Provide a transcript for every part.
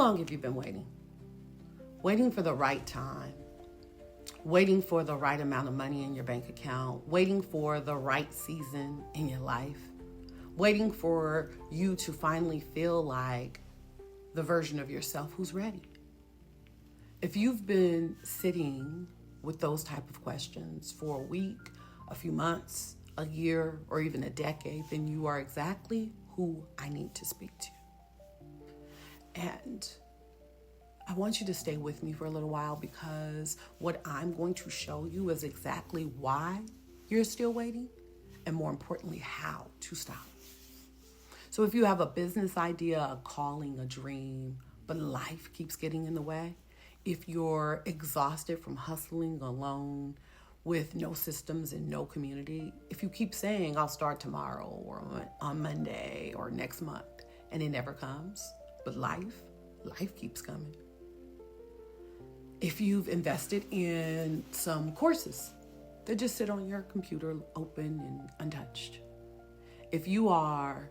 How long have you been waiting? Waiting for the right time, waiting for the right amount of money in your bank account, waiting for the right season in your life, waiting for you to finally feel like the version of yourself who's ready. If you've been sitting with those type of questions for a week, a few months, a year, or even a decade, then you are exactly who I need to speak to. And I want you to stay with me for a little while, because what I'm going to show you is exactly why you're still waiting, and more importantly, how to stop. So if you have a business idea, a calling, a dream, but life keeps getting in the way, if you're exhausted from hustling alone with no systems and no community, if you keep saying, I'll start tomorrow or on Monday or next month, and it never comes, but life keeps coming. If you've invested in some courses that just sit on your computer open and untouched. If you are,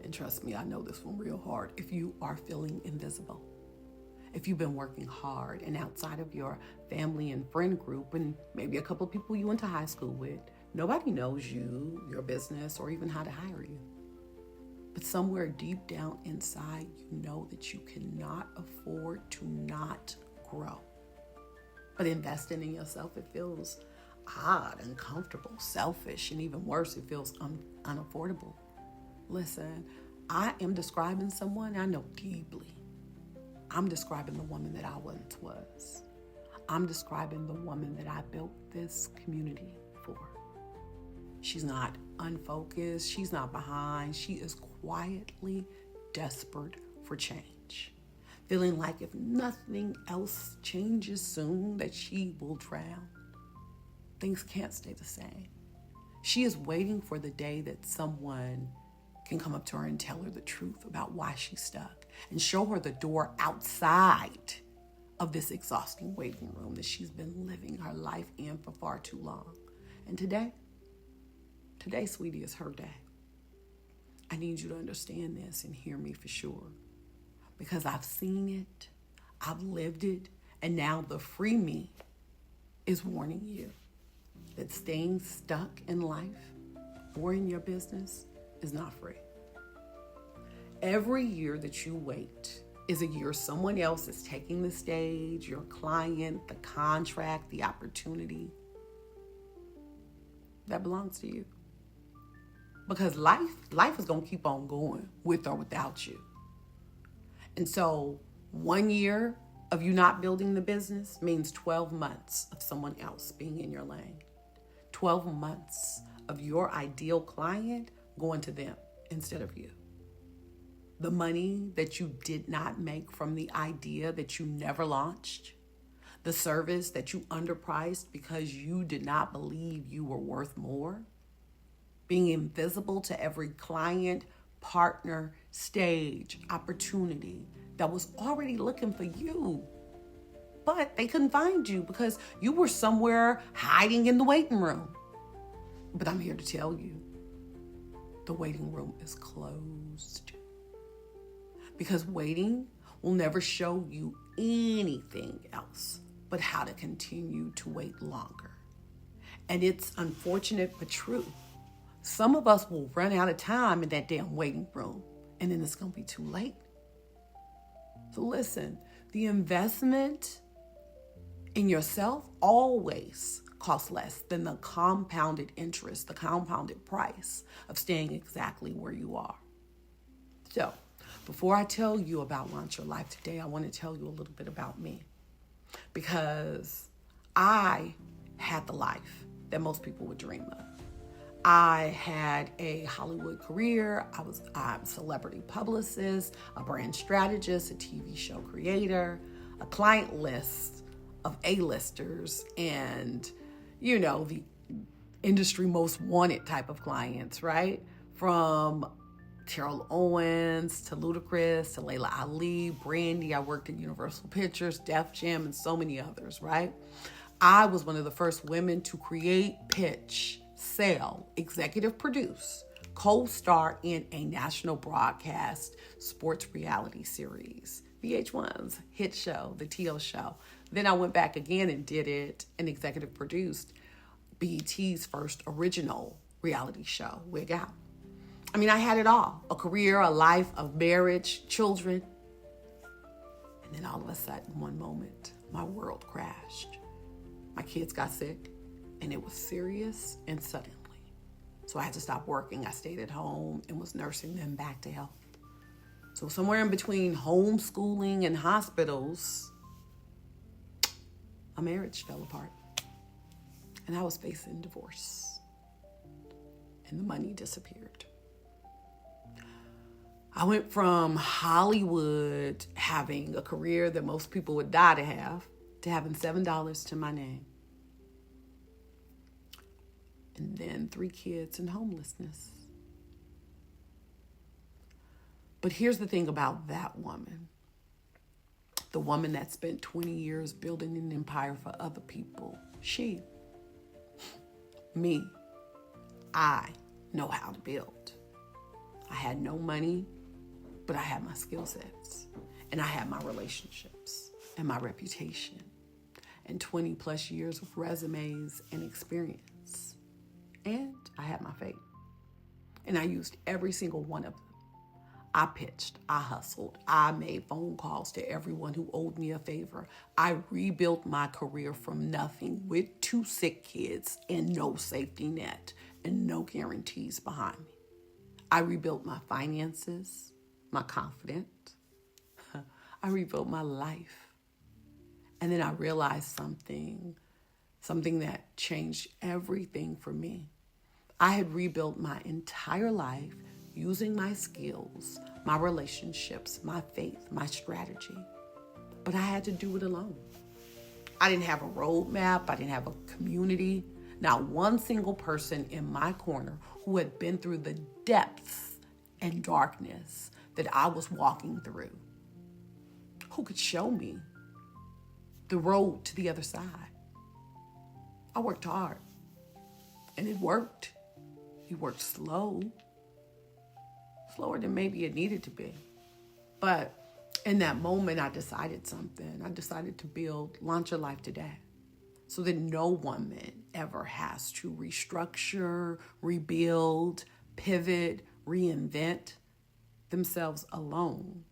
and trust me, I know this one real hard, if you are feeling invisible, if you've been working hard and outside of your family and friend group and maybe a couple of people you went to high school with, nobody knows you, your business, or even how to hire you. But somewhere deep down inside, you know that you cannot afford to not grow. But investing in yourself, it feels odd, uncomfortable, selfish, and even worse, it feels unaffordable. Listen, I am describing someone I know deeply. I'm describing the woman that I once was. I'm describing the woman that I built this community for. She's not unfocused. She's not behind. She is quietly desperate for change, feeling like if nothing else changes soon, that she will drown. Things can't stay the same. She is waiting for the day that someone can come up to her and tell her the truth about why she's stuck and show her the door outside of this exhausting waiting room that she's been living her life in for far too long. And today, sweetie, is her day. I need you to understand this and hear me for sure, because I've seen it, I've lived it, and now the free me is warning you that staying stuck in life or in your business is not free. Every year that you wait is a year someone else is taking the stage, your client, the contract, the opportunity that belongs to you. Because life is going to keep on going with or without you. And so 1 year of you not building the business means 12 months of someone else being in your lane. 12 months of your ideal client going to them instead of you. The money that you did not make from the idea that you never launched. The service that you underpriced because you did not believe you were worth more. Being invisible to every client, partner, stage, opportunity that was already looking for you. But they couldn't find you because you were somewhere hiding in the waiting room. But I'm here to tell you, the waiting room is closed. Because waiting will never show you anything else but how to continue to wait longer. And it's unfortunate but true. Some of us will run out of time in that damn waiting room, and then it's going to be too late. So listen, the investment in yourself always costs less than the compounded interest, the compounded price of staying exactly where you are. So, before I tell you about Launch Your Life today, I want to tell you a little bit about me. Because I had the life that most people would dream of. I had a Hollywood career. I'm a celebrity publicist, a brand strategist, a TV show creator, a client list of A-listers, and, the industry most wanted type of clients, right? From Terrell Owens to Ludacris to Layla Ali, Brandy. I worked at Universal Pictures, Def Jam, and so many others, right? I was one of the first women to create, pitch, sell, executive produce, co-star in a national broadcast sports reality series VH1's hit show, The T.O. Show. Then I went back again and did it and executive produced BET's first original reality show, Wig Out. I mean, I had it all. A career, a life, a marriage, children. And then all of a sudden, one moment, my world crashed. My kids got sick, and it was serious and suddenly. So I had to stop working. I stayed at home and was nursing them back to health. So somewhere in between homeschooling and hospitals, my marriage fell apart. And I was facing divorce. And the money disappeared. I went from Hollywood having a career that most people would die to have to having $7 to my name. And then 3 kids and homelessness. But here's the thing about that woman. The woman that spent 20 years building an empire for other people. Me, I know how to build. I had no money, but I had my skill sets. And I had my relationships and my reputation. And 20 plus years of resumes and experience. And I had my faith. And I used every single one of them. I pitched, I hustled, I made phone calls to everyone who owed me a favor. I rebuilt my career from nothing with 2 sick kids and no safety net and no guarantees behind me. I rebuilt my finances, my confidence. I rebuilt my life. And then I realized something that changed everything for me. I had rebuilt my entire life using my skills, my relationships, my faith, my strategy. But I had to do it alone. I didn't have a roadmap. I didn't have a community. Not one single person in my corner who had been through the depths and darkness that I was walking through. Who could show me the road to the other side? I worked hard. And it worked. It worked slower than maybe it needed to be. But in that moment, I decided something. I decided to launch Your Life Today so that no woman ever has to restructure, rebuild, pivot, reinvent themselves alone.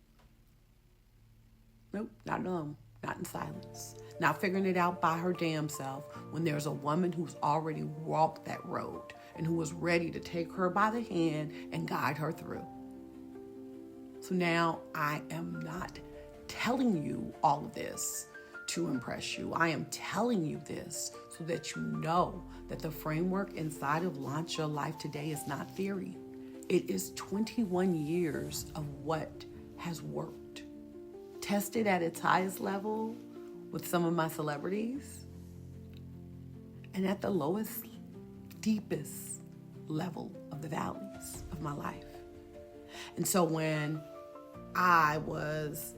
Nope, not alone, not in silence. Not figuring it out by her damn self when there's a woman who's already walked that road and who is ready to take her by the hand and guide her through. So now I am not telling you all of this to impress you. I am telling you this so that you know that the framework inside of Launch Your Life Today is not theory. It is 21 years of what has worked. Tested at its highest level with some of my celebrities, and at the lowest, deepest level of the valleys of my life. And so when I was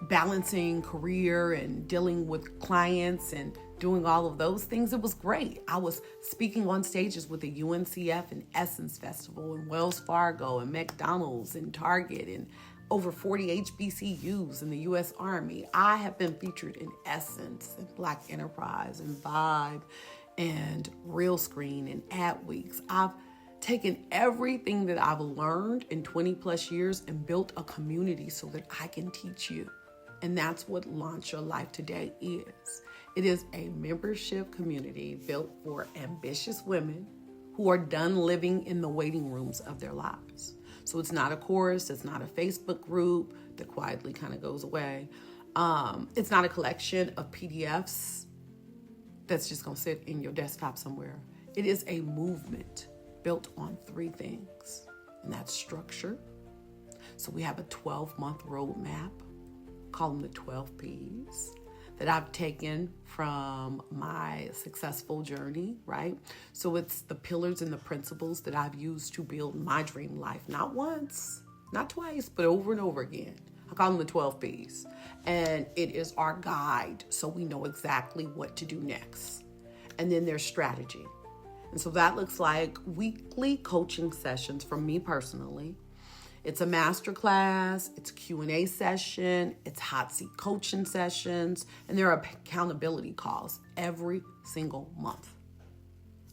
balancing career and dealing with clients and doing all of those things, it was great. I was speaking on stages with the UNCF and Essence Festival and Wells Fargo and McDonald's and Target and over 40 HBCUs in the U.S. Army. I have been featured in Essence and Black Enterprise and Vibe and Real Screen and Adweeks. I've taken everything that I've learned in 20 plus years and built a community so that I can teach you. And that's what Launch Your Life Today is. It is a membership community built for ambitious women who are done living in the waiting rooms of their lives. So it's not a course, it's not a Facebook group that quietly kind of goes away. It's not a collection of PDFs that's just gonna sit in your desktop somewhere. It is a movement built on 3 things, and that's structure. So we have a 12-month roadmap, call them the 12 Ps, that I've taken from my successful journey, right? So it's the pillars and the principles that I've used to build my dream life, not once, not twice, but over and over again. I call them the 12 Ps. And it is our guide, so we know exactly what to do next. And then there's strategy. And so that looks like weekly coaching sessions from me personally. It's a masterclass, it's a Q&A session, it's hot seat coaching sessions, and there are accountability calls every single month.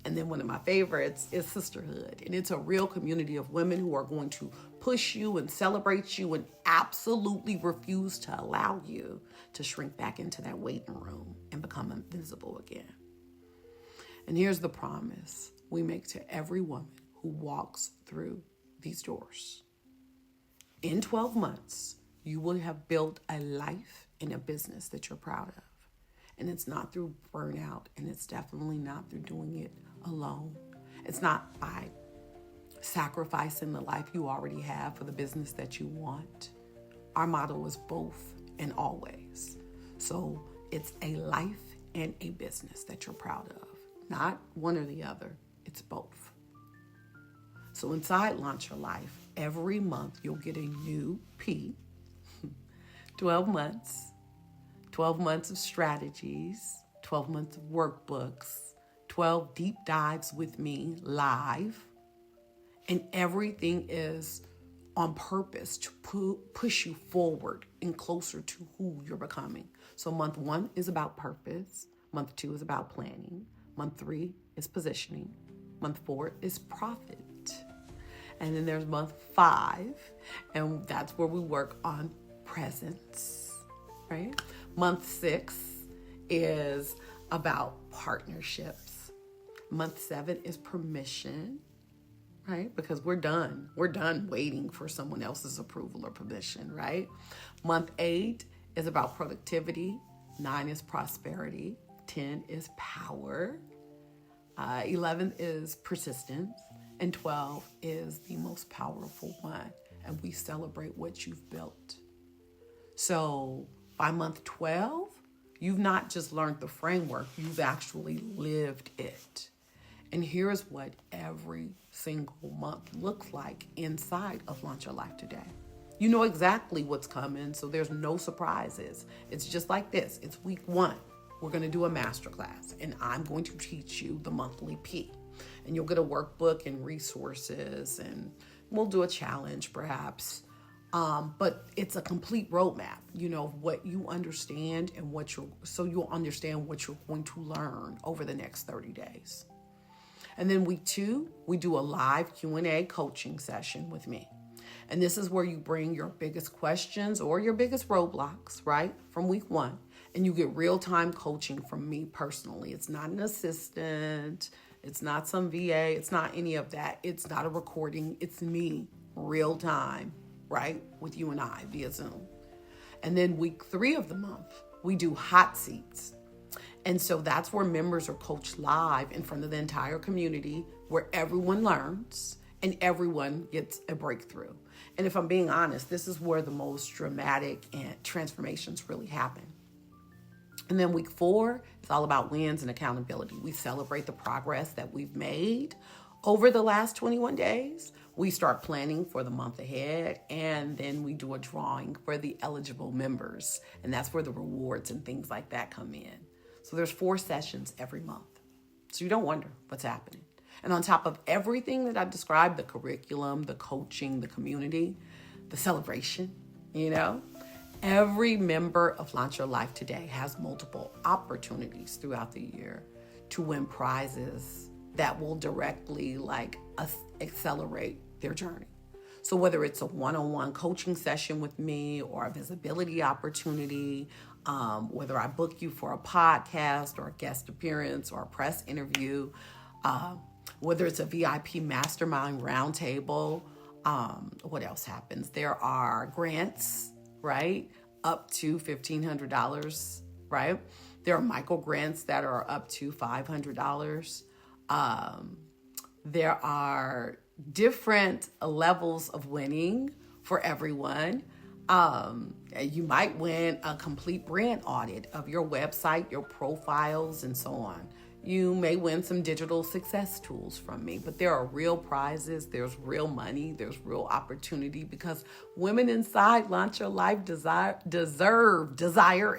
And then one of my favorites is sisterhood. And it's a real community of women who are going to push you and celebrate you and absolutely refuse to allow you to shrink back into that waiting room and become invisible again. And here's the promise we make to every woman who walks through these doors. In 12 months, you will have built a life and a business that you're proud of. And it's not through burnout, and it's definitely not through doing it alone. It's not by sacrificing the life you already have for the business that you want. Our motto is both and always. So it's a life and a business that you're proud of. Not one or the other, it's both. So inside Launch Your Life, every month you'll get a new P, 12 months of strategies, 12 months of workbooks, 12 deep dives with me live, and everything is on purpose to push you forward and closer to who you're becoming. So month 1 is about purpose, month 2 is about planning, month 3 is positioning, month 4 is profit. And then there's month 5, and that's where we work on presence, right? Month 6 is about partnerships. Month 7 is permission, right? Because we're done. We're done waiting for someone else's approval or permission, right? Month 8 is about productivity. 9 is prosperity. 10 is power. 11 is persistence. And 12 is the most powerful one. And we celebrate what you've built. So by month 12, you've not just learned the framework, you've actually lived it. And here's what every single month looks like inside of Launch Your Life Today. You know exactly what's coming, so there's no surprises. It's just like this. It's week 1. We're going to do a masterclass, and I'm going to teach you the monthly P. And you'll get a workbook and resources, and we'll do a challenge perhaps. But it's a complete roadmap, what you understand and so you'll understand what you're going to learn over the next 30 days. And then week 2, we do a live Q&A coaching session with me. And this is where you bring your biggest questions or your biggest roadblocks, right, from week 1. And you get real-time coaching from me personally. It's not an assistant. It's not some VA. It's not any of that. It's not a recording. It's me, real time, right? With you and I via Zoom. And then week 3 of the month, we do hot seats. And so that's where members are coached live in front of the entire community, where everyone learns and everyone gets a breakthrough. And if I'm being honest, this is where the most dramatic and transformations really happen. And then week 4, it's all about wins and accountability. We celebrate the progress that we've made over the last 21 days. We start planning for the month ahead, and then we do a drawing for the eligible members. And that's where the rewards and things like that come in. So there's 4 sessions every month. So you don't wonder what's happening. And on top of everything that I've described, the curriculum, the coaching, the community, the celebration, every member of Launch Your Life Today has multiple opportunities throughout the year to win prizes that will directly accelerate their journey. So whether it's a one-on-one coaching session with me or a visibility opportunity, whether I book you for a podcast or a guest appearance or a press interview, whether it's a VIP mastermind roundtable, what else happens? There are grants, right? Up to $1,500, right? There are micro grants that are up to $500. There are different levels of winning for everyone. You might win a complete brand audit of your website, your profiles, and so on. You may win some digital success tools from me, but there are real prizes, there's real money, there's real opportunity, because women inside Launch Your Life desire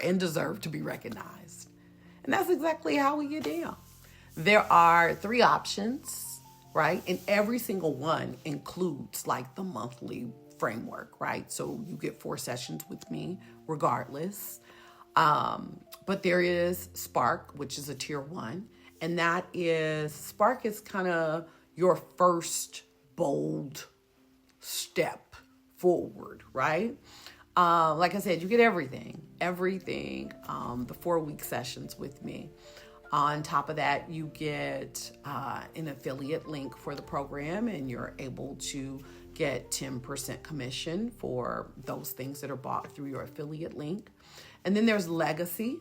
and deserve to be recognized. And that's exactly how we get down. There are 3 options, right? And every single one includes the monthly framework, right? So you get 4 sessions with me regardless. But there is Spark, which is a tier 1. And Spark is kind of your first bold step forward, right? Like I said, you get everything, the 4-week sessions with me. On top of that, you get an affiliate link for the program, and you're able to get 10% commission for those things that are bought through your affiliate link. And then there's Legacy.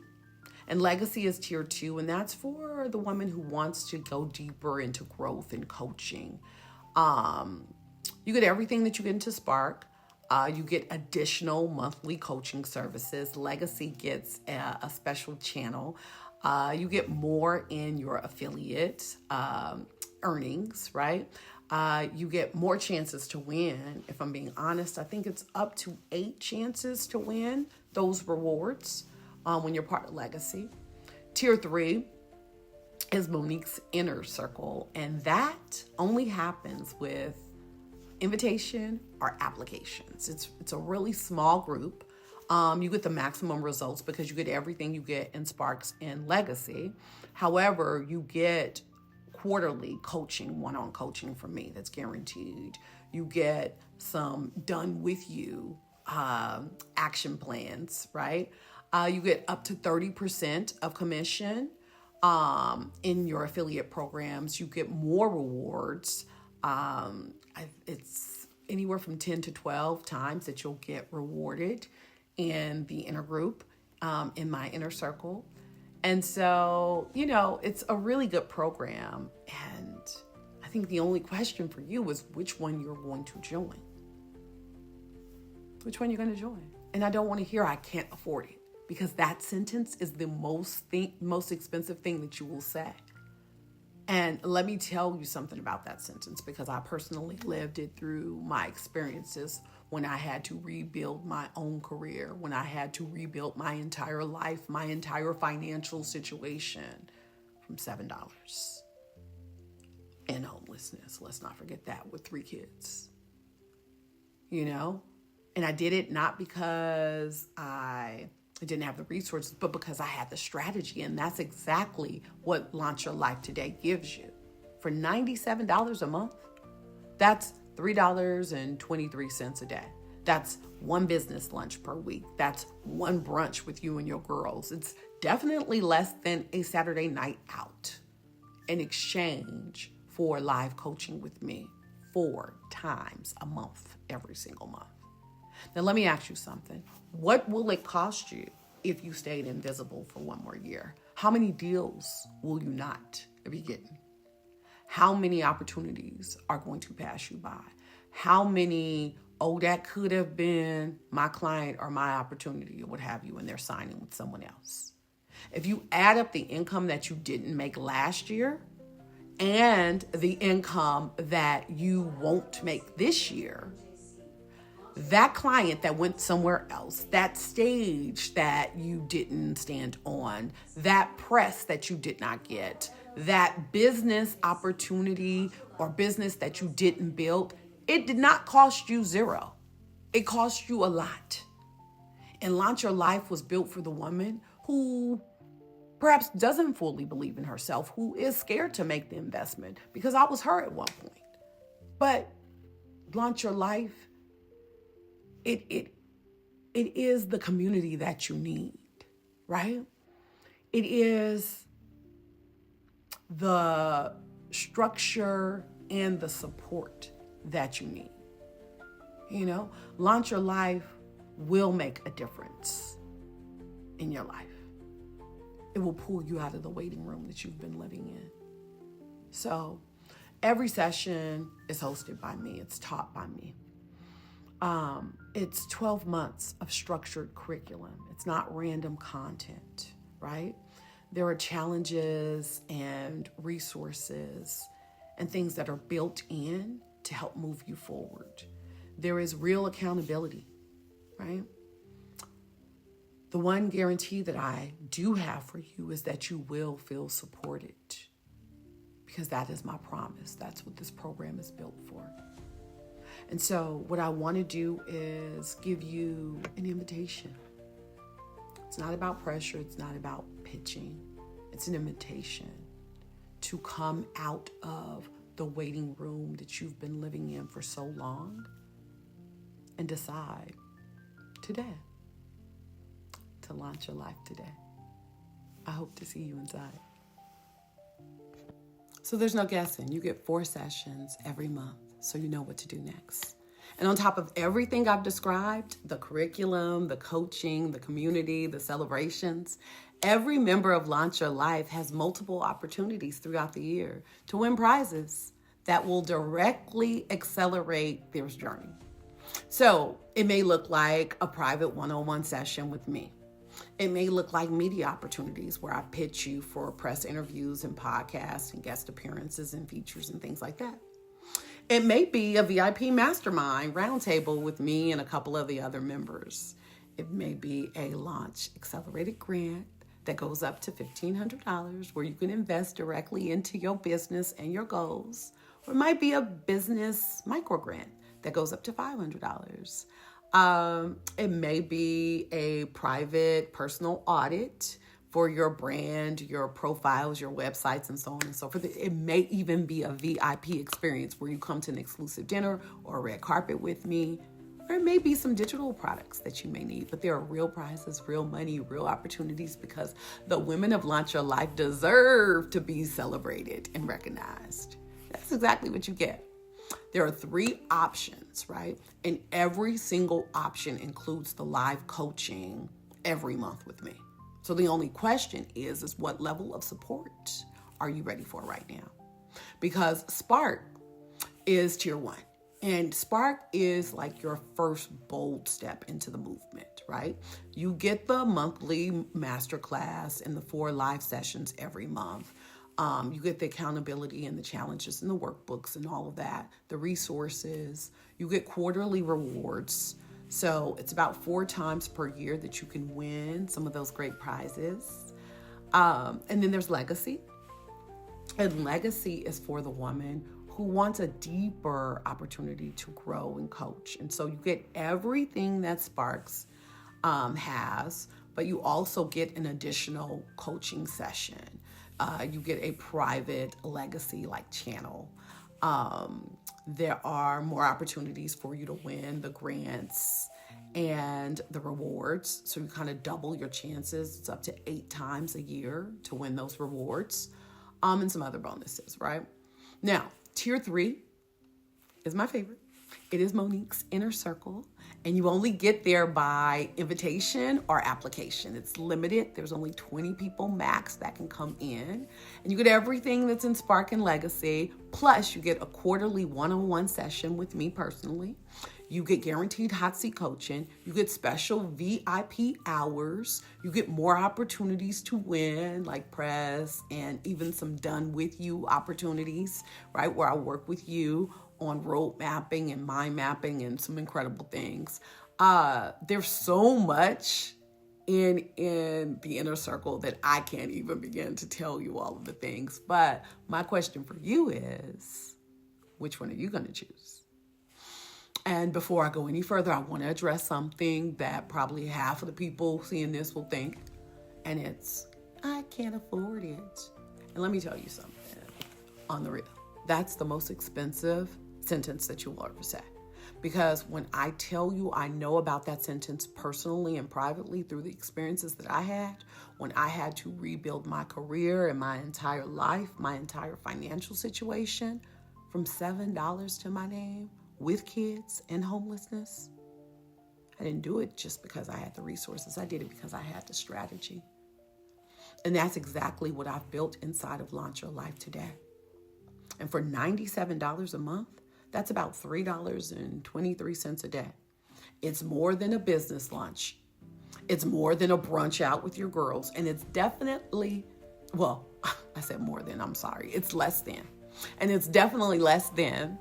And Legacy is tier 2, and that's for the woman who wants to go deeper into growth and coaching. You get everything that you get into Spark. You get additional monthly coaching services. Legacy gets a special channel. You get more in your affiliate earnings, right? You get more chances to win. If I'm being honest, I think it's up to 8 chances to win those rewards when you're part of Legacy. Tier 3 is Monique's Inner Circle, and that only happens with invitation or applications. It's a really small group. You get the maximum results because you get everything you get in Sparks and Legacy. However, you get quarterly coaching, one-on-one coaching from me that's guaranteed. You get some done with you action plans, right? You get up to 30% of commission in your affiliate programs. You get more rewards. It's anywhere from 10 to 12 times that you'll get rewarded in the inner group, in my inner circle. And so, it's a really good program. And I think the only question for you is which one you're going to join. Which one you're going to join. And I don't want to hear I can't afford it, because that sentence is the most expensive thing that you will say. And let me tell you something about that sentence, because I personally lived it through my experiences when I had to rebuild my own career, when I had to rebuild my entire life, my entire financial situation from $7 and homelessness. Let's not forget that, with 3 kids, And I did it not because I didn't have the resources, but because I had the strategy. And that's exactly what Launch Your Life Today gives you. For $97 a month, that's $3.23 a day. That's 1 business lunch per week. That's 1 brunch with you and your girls. It's definitely less than a Saturday night out in exchange for live coaching with me 4 times a month, every single month. Now, let me ask you something. What will it cost you if you stayed invisible for 1 more year? How many deals will you not be getting? How many opportunities are going to pass you by? How many, that could have been my client or my opportunity or what have you, and they're signing with someone else? If you add up the income that you didn't make last year and the income that you won't make this year, that client that went somewhere else, that stage that you didn't stand on, that press that you did not get, that business opportunity or business that you didn't build, it did not cost you 0. It cost you a lot. And Launch Your Life was built for the woman who perhaps doesn't fully believe in herself, who is scared to make the investment, because I was her at one point. But Launch Your Life, it is the community that you need, right? It is the structure and the support that you need. Launch Your Life will make a difference in your life. It will pull you out of the waiting room that you've been living in. So every session is hosted by me. It's taught by me. It's 12 months of structured curriculum. It's not random content, right? There are challenges and resources and things that are built in to help move you forward. There is real accountability, right? The one guarantee that I do have for you is that you will feel supported, because that is my promise. That's what this program is built for. And so what I want to do is give you an invitation. It's not about pressure. It's not about pitching. It's an invitation to come out of the waiting room that you've been living in for so long and decide today to launch your life today. I hope to see you inside. So there's no guessing. You get 4 sessions every month, so you know what to do next. And on top of everything I've described, the curriculum, the coaching, the community, the celebrations, every member of Launch Your Life has multiple opportunities throughout the year to win prizes that will directly accelerate their journey. So it may look like a private one-on-one session with me. It may look like media opportunities where I pitch you for press interviews and podcasts and guest appearances and features and things like that. It may be a VIP mastermind roundtable with me and a couple of the other members. It may be a launch accelerated grant that goes up to $1,500 where you can invest directly into your business and your goals. Or it might be a business micro grant that goes up to $500. It may be a private personal audit for your brand, your profiles, your websites, and so on and so forth. It may even be a VIP experience where you come to an exclusive dinner or a red carpet with me. Or it may be some digital products that you may need, but there are real prizes, real money, real opportunities because the women of Launch Your Life deserve to be celebrated and recognized. That's exactly what you get. There are 3 options, right? And every single option includes the live coaching every month with me. So the only question is what level of support are you ready for right now? Because Spark is tier 1. And Spark is like your first bold step into the movement, right? You get the monthly masterclass and the 4 live sessions every month. You get the accountability and the challenges and the workbooks and all of that, the resources. You get quarterly rewards. So it's about 4 times per year that you can win some of those great prizes. And then there's Legacy. And Legacy is for the woman who wants a deeper opportunity to grow and coach. And so you get everything that Sparks has, but you also get an additional coaching session. You get a private Legacy like channel. There are more opportunities for you to win the grants and the rewards. So you kind of double your chances. It's up to 8 times a year to win those rewards, and some other bonuses, right? Now, tier 3 is my favorite. It is Monique's Inner Circle, and you only get there by invitation or application. It's limited. There's only 20 people max that can come in, and you get everything that's in Spark and Legacy, plus you get a quarterly one-on-one session with me personally. You get guaranteed hot seat coaching. You get special VIP hours. You get more opportunities to win, like press and even some done with you opportunities, right? Where I work with you on road mapping and mind mapping and some incredible things. There's so much in the Inner Circle that I can't even begin to tell you all of the things. But my question for you is, which one are you going to choose? And before I go any further, I want to address something that probably half of the people seeing this will think, and it's, I can't afford it. And let me tell you something on the real. That's the most expensive sentence that you will ever say. Because when I tell you I know about that sentence personally and privately through the experiences that I had, when I had to rebuild my career and my entire life, my entire financial situation, from $7 to my name, with kids and homelessness, I didn't do it just because I had the resources. I did it because I had the strategy. And that's exactly what I've built inside of Launch Your Life today. And for $97 a month, that's about $3.23 a day. It's more than a business lunch. It's more than a brunch out with your girls. And it's definitely, well, I said more than, I'm sorry. It's less than. And it's definitely less than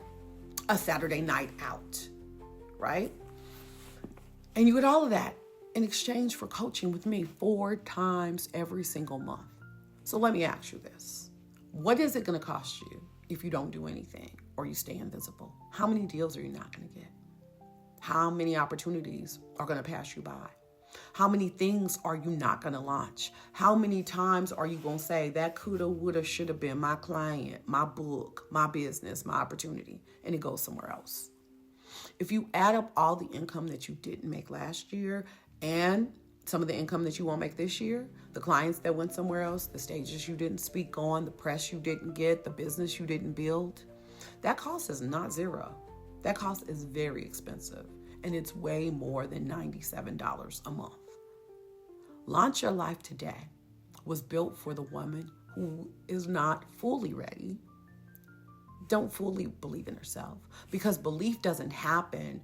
a Saturday night out, right? And you get all of that in exchange for coaching with me 4 times every single month. So let me ask you this. What is it going to cost you if you don't do anything? or you stay invisible? How many deals are you not going to get? How many opportunities are going to pass you by? How many things are you not going to launch? How many times are you going to say that coulda, woulda, shoulda been my client, my book, my business, my opportunity, and it goes somewhere else? If you add up all the income that you didn't make last year and some of the income that you won't make this year, the clients that went somewhere else, the stages you didn't speak on, the press you didn't get, the business you didn't build, that cost is not zero. That cost is very expensive, and it's way more than $97 a month. Launch Your Life Today was built for the woman who is not fully ready, don't fully believe in herself, because belief doesn't happen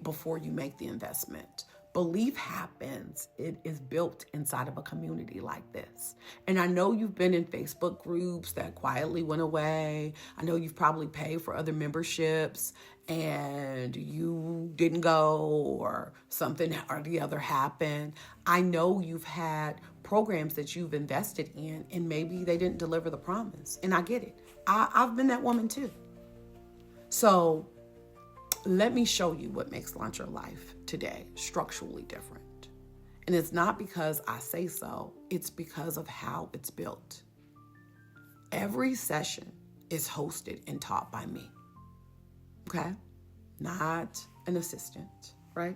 before you make the investment. Belief happens, it is built inside of a community like this. And I know you've been in Facebook groups that quietly went away. I know you've probably paid for other memberships and you didn't go, or something or the other happened. I know you've had programs that you've invested in and maybe they didn't deliver the promise. And I get it. I've been that woman too. So let me show you what makes Launch Your Life Today structurally different. And it's not because I say so, it's because of how it's built. Every session is hosted and taught by me. Okay? Not an assistant, right?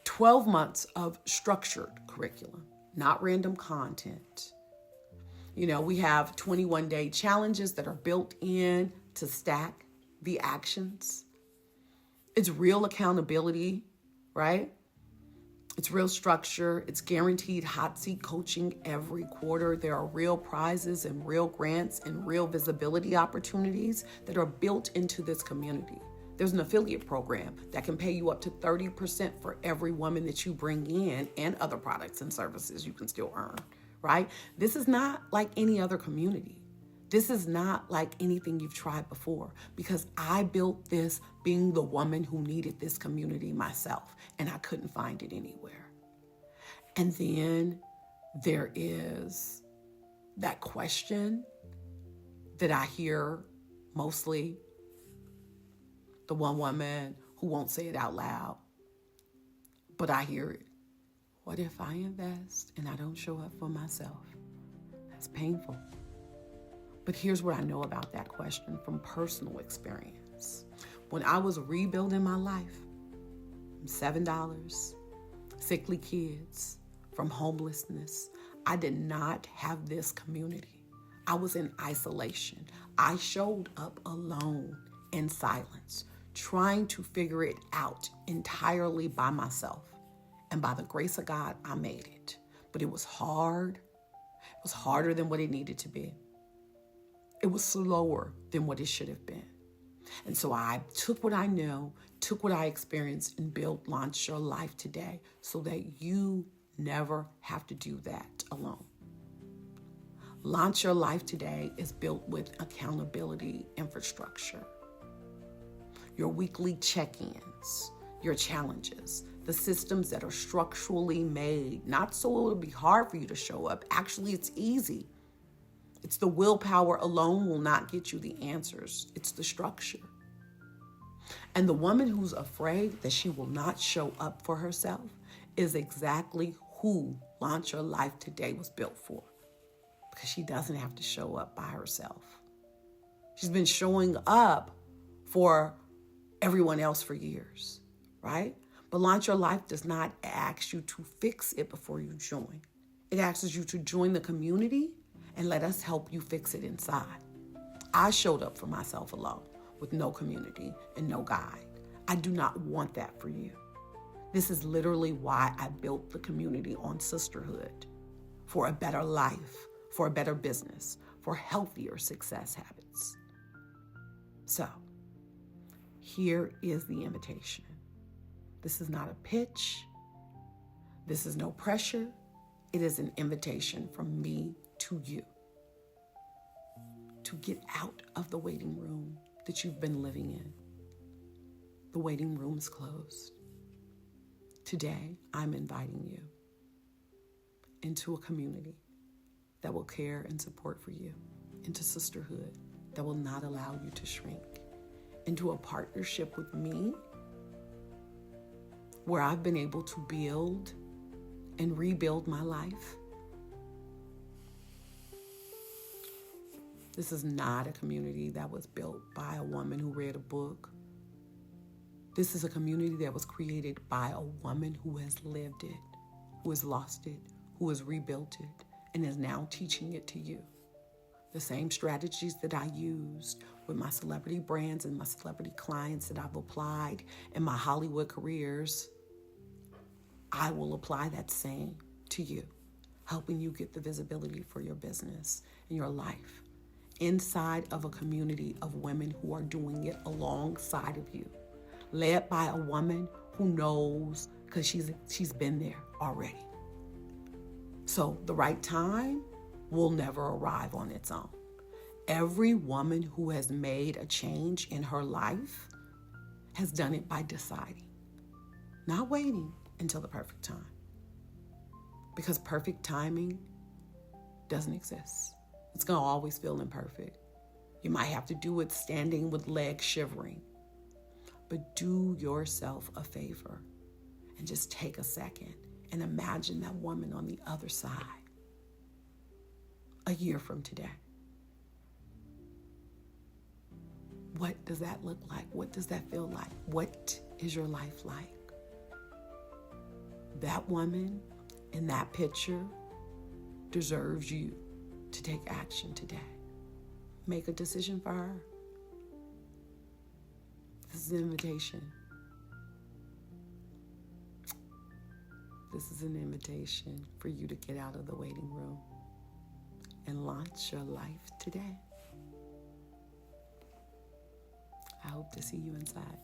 12 months of structured curriculum, not random content. We have 21-day challenges that are built in to stack the actions. It's real accountability, right? It's real structure. It's guaranteed hot seat coaching every quarter. There are real prizes and real grants and real visibility opportunities that are built into this community. There's an affiliate program that can pay you up to 30% for every woman that you bring in, and other products and services you can still earn, right? This is not like any other community. This is not like anything you've tried before, because I built this being the woman who needed this community myself, and I couldn't find it anywhere. And then there is that question that I hear mostly, the one woman who won't say it out loud, but I hear it. What if I invest and I don't show up for myself? That's painful. But here's what I know about that question from personal experience. When I was rebuilding my life, from $7, sickly kids, from homelessness, I did not have this community. I was in isolation. I showed up alone in silence, trying to figure it out entirely by myself. And by the grace of God, I made it. But it was hard. It was harder than what it needed to be. It was slower than what it should have been. And so I took what I knew, took what I experienced, and built Launch Your Life Today so that you never have to do that alone. Launch Your Life Today is built with accountability infrastructure. Your weekly check-ins, your challenges, the systems that are structurally made, not so it'll be hard for you to show up. Actually, it's easy. It's the willpower alone will not get you the answers. It's the structure. And the woman who's afraid that she will not show up for herself is exactly who Launch Your Life Today was built for. Because she doesn't have to show up by herself. She's been showing up for everyone else for years, right? But Launch Your Life does not ask you to fix it before you join. It asks you to join the community and let us help you fix it inside. I showed up for myself alone with no community and no guide. I do not want that for you. This is literally why I built the community on sisterhood, for a better life, for a better business, for healthier success habits. So, here is the invitation. This is not a pitch. This is no pressure. It is an invitation from me to you to get out of the waiting room that you've been living in. The waiting room is closed. Today, I'm inviting you into a community that will care and support for you into sisterhood that will not allow you to shrink, into a partnership with me where I've been able to build and rebuild my life. This is not a community that was built by a woman who read a book. This is a community that was created by a woman who has lived it, who has lost it, who has rebuilt it, and is now teaching it to you. The same strategies that I used with my celebrity brands and my celebrity clients that I've applied in my Hollywood careers, I will apply that same to you, helping you get the visibility for your business and your life inside of a community of women who are doing it alongside of you, led by a woman who knows, because she's been there already. So the right time will never arrive on its own. Every woman who has made a change in her life has done it by deciding, not waiting until the perfect time. Because perfect timing doesn't exist. It's going to always feel imperfect. You might have to do it standing with legs shivering. But do yourself a favor and just take a second and imagine that woman on the other side a year from today. What does that look like? What does that feel like? What is your life like? That woman in that picture deserves you to take action today. Make a decision for her. This is an invitation. This is an invitation for you to get out of the waiting room and launch your life today. I hope to see you inside.